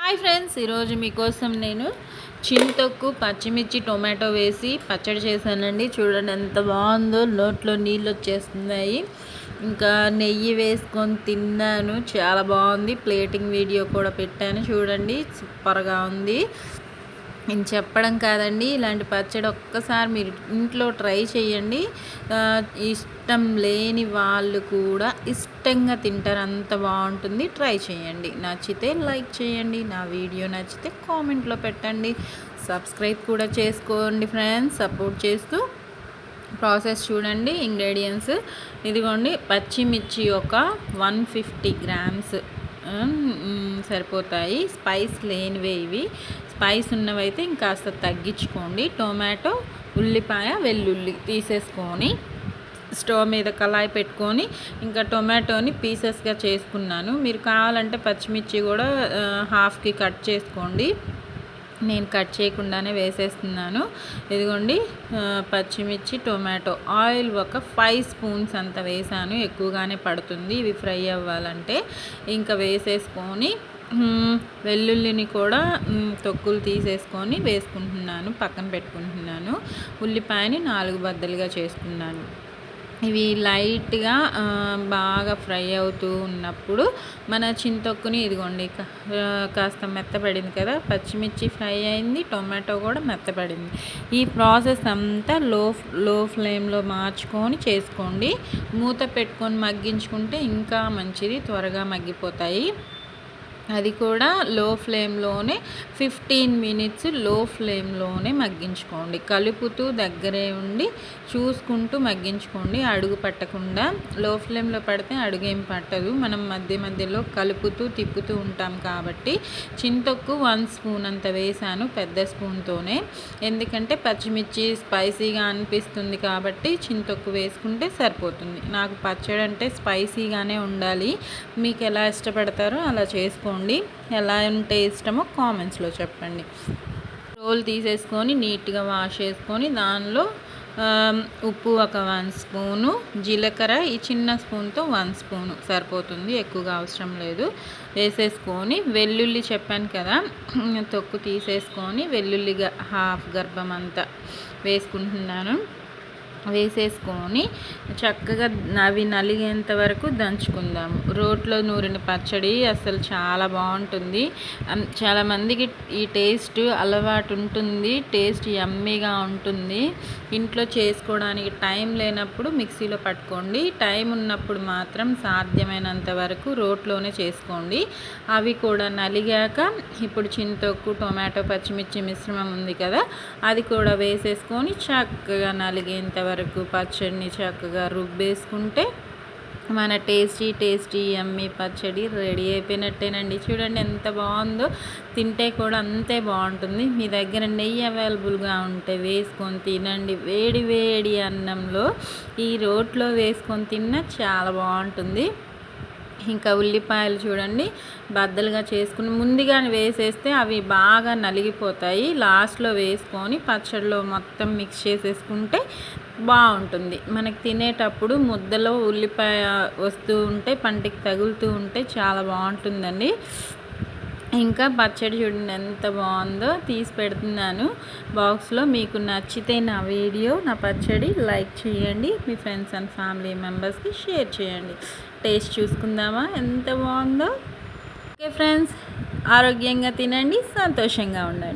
Hi friends, ఈరోజు మీకోసం నేను చింతొక్కు పచ్చిమిర్చి టొమాటో వేసి పచ్చడి చేశానండి. చూడండి ఎంత బాగుందో, నోట్లో నీళ్ళు వచ్చేస్తున్నాయి. ఇంకా నెయ్యి వేసుకొని తిన్నాను, చాలా బాగుంది. ప్లేటింగ్ వీడియో కూడా పెట్టాను, చూడండి సూపర్గా ఉంది. నేను చెప్పడం కాదండి, ఇలాంటి పచ్చడి ఒక్కసారి మీరు ఇంట్లో ట్రై చేయండి. ఇష్టం లేని వాళ్ళు కూడా ఇష్టంగా తింటారు, అంత బాగుంటుంది. ట్రై చేయండి, నచ్చితే లైక్ చేయండి, నా వీడియో నచ్చితే కామెంట్లో పెట్టండి, సబ్స్క్రైబ్ కూడా చేసుకోండి ఫ్రెండ్స్, సపోర్ట్ చేస్తూ. ప్రాసెస్ చూడండి. ఇంగ్రీడియంట్స్ ఇదిగోండి, పచ్చిమిర్చి ఒక 150 గ్రామ్స్ సరిపోతాయి. స్పైస్ లేనివే ఇవి, స్పైస్ ఉన్నవైతే ఇంకాస్త తగ్గించుకోండి. టొమాటో, ఉల్లిపాయ, వెల్లుల్లి తీసేసుకొని స్టవ్ మీద కళాయి పెట్టుకొని ఇంకా టొమాటోని పీసెస్గా చేసుకున్నాను. మీరు కావాలంటే పచ్చిమిర్చి కూడా హాఫ్కి కట్ చేసుకోండి, నేను కట్ చేయకుండానే వేసేస్తున్నాను. ఇదిగోండి పచ్చిమిర్చి, టొమాటో, ఆయిల్ ఒక 5 స్పూన్స్ అంత వేసాను, ఎక్కువగానే పడుతుంది ఇవి ఫ్రై అవ్వాలంటే. ఇంకా వేసేసుకొని వెల్లుల్లిని కూడా తొక్కులు తీసేసుకొని వేసుకుంటున్నాను, పక్కన పెట్టుకుంటున్నాను. ఉల్లిపాయని 4 బద్దలుగా చేసుకున్నాను. ఇవి లైట్గా బాగా ఫ్రై అవుతూ ఉన్నప్పుడు మన చింతొక్కుని ఇదిగోండి కాస్త మెత్తపడింది కదా, పచ్చిమిర్చి ఫ్రై అయింది, టొమాటో కూడా మెత్తపడింది. ఈ ప్రాసెస్ అంతా లో ఫ్లేమ్లో మార్చుకొని చేసుకోండి. మూత పెట్టుకొని మగ్గించుకుంటే ఇంకా మంచిది, త్వరగా మగ్గిపోతాయి. అది కూడా లో ఫ్లేమ్లోనే 15 మినిట్స్ లో ఫ్లేమ్లోనే మగ్గించుకోండి. కలుపుతూ దగ్గరే ఉండి చూసుకుంటూ మగ్గించుకోండి, అడుగు పట్టకుండా. లో ఫ్లేమ్లో పడితే అడుగేం పట్టదు, మనం మధ్య మధ్యలో కలుపుతూ తిప్పుతూ ఉంటాం కాబట్టి. చింతొక్కు 1 స్పూన్ అంత వేసాను, పెద్ద స్పూన్తోనే. ఎందుకంటే పచ్చిమిర్చి స్పైసీగా అనిపిస్తుంది కాబట్టి చింతొక్కు వేసుకుంటే సరిపోతుంది. నాకు పచ్చడి అంటే స్పైసీగానే ఉండాలి, మీకు ఎలా ఇష్టపడతారో అలా చేసుకోండి. ఎలా ఉంటే ఇష్టమో కామెంట్స్లో చెప్పండి. రోల్ తీసేసుకొని నీట్గా వాష్ చేసుకొని దానిలో ఉప్పు ఒక 1 స్పూను, జీలకర్ర ఈ చిన్న స్పూన్తో 1 స్పూను సరిపోతుంది, ఎక్కువగా అవసరం లేదు. వేసేసుకొని వెల్లుల్లి చెప్పాను కదా, తొక్కు తీసేసుకొని వెల్లుల్లిగా హాఫ్ గర్భం అంతా వేసుకుంటున్నాను. వేసేసుకొని చక్కగా అవి నలిగేంత వరకు దంచుకుందాము. రోట్లో నూరిన పచ్చడి అసలు చాలా బాగుంటుంది. చాలామందికి ఈ టేస్ట్ అలవాటు ఉంటుంది, టేస్ట్ యమ్మీగా ఉంటుంది. ఇంట్లో చేసుకోవడానికి టైం లేనప్పుడు మిక్సీలో పట్టుకోండి, టైం ఉన్నప్పుడు మాత్రం సాధ్యమైనంత వరకు రోట్లోనే చేసుకోండి. అవి కూడా నలిగాక ఇప్పుడు చింతొక్కు, టొమాటో, పచ్చిమిర్చి మిశ్రమం ఉంది కదా, అది కూడా వేసేసుకొని చక్కగా నలిగేంత వరకు పచ్చడిని చక్కగా రుబ్బేసుకుంటే మన టేస్టీ యమ్మీ పచ్చడి రెడీ అయిపోయినట్టేనండి. చూడండి ఎంత బాగుందో, తింటే కూడా అంతే బాగుంటుంది. మీ దగ్గర నెయ్యి అవైలబుల్గా ఉంటే వేసుకొని తినండి. వేడి వేడి అన్నంలో ఈ రోట్లో వేసుకొని తిన్నా చాలా బాగుంటుంది. ఇంకా ఉల్లిపాయలు చూడండి బద్దలుగా చేసుకుని ముందుగానే వేసేస్తే అవి బాగా నలిగిపోతాయి. లాస్ట్లో వేసుకొని పచ్చడిలో మొత్తం మిక్స్ చేసేసుకుంటే బాగుంటుంది. మనకి తినేటప్పుడు ముద్దలో ఉల్లిపాయ వస్తూ ఉంటే, పంటికి తగులుతూ ఉంటే చాలా బాగుంటుందండి. ఇంకా పచ్చడి చూడండి ఎంత బాగుందో, తీసి పెడుతున్నాను బాక్స్లో. మీకు నచ్చితే నా వీడియో, నా పచ్చడి లైక్ చేయండి, మీ ఫ్రెండ్స్ అండ్ ఫ్యామిలీ మెంబర్స్కి షేర్ చేయండి. టేస్ట్ చూసుకుందామా ఎంత బాగుందో. ఓకే ఫ్రెండ్స్, ఆరోగ్యంగా తినండి, సంతోషంగా ఉండండి.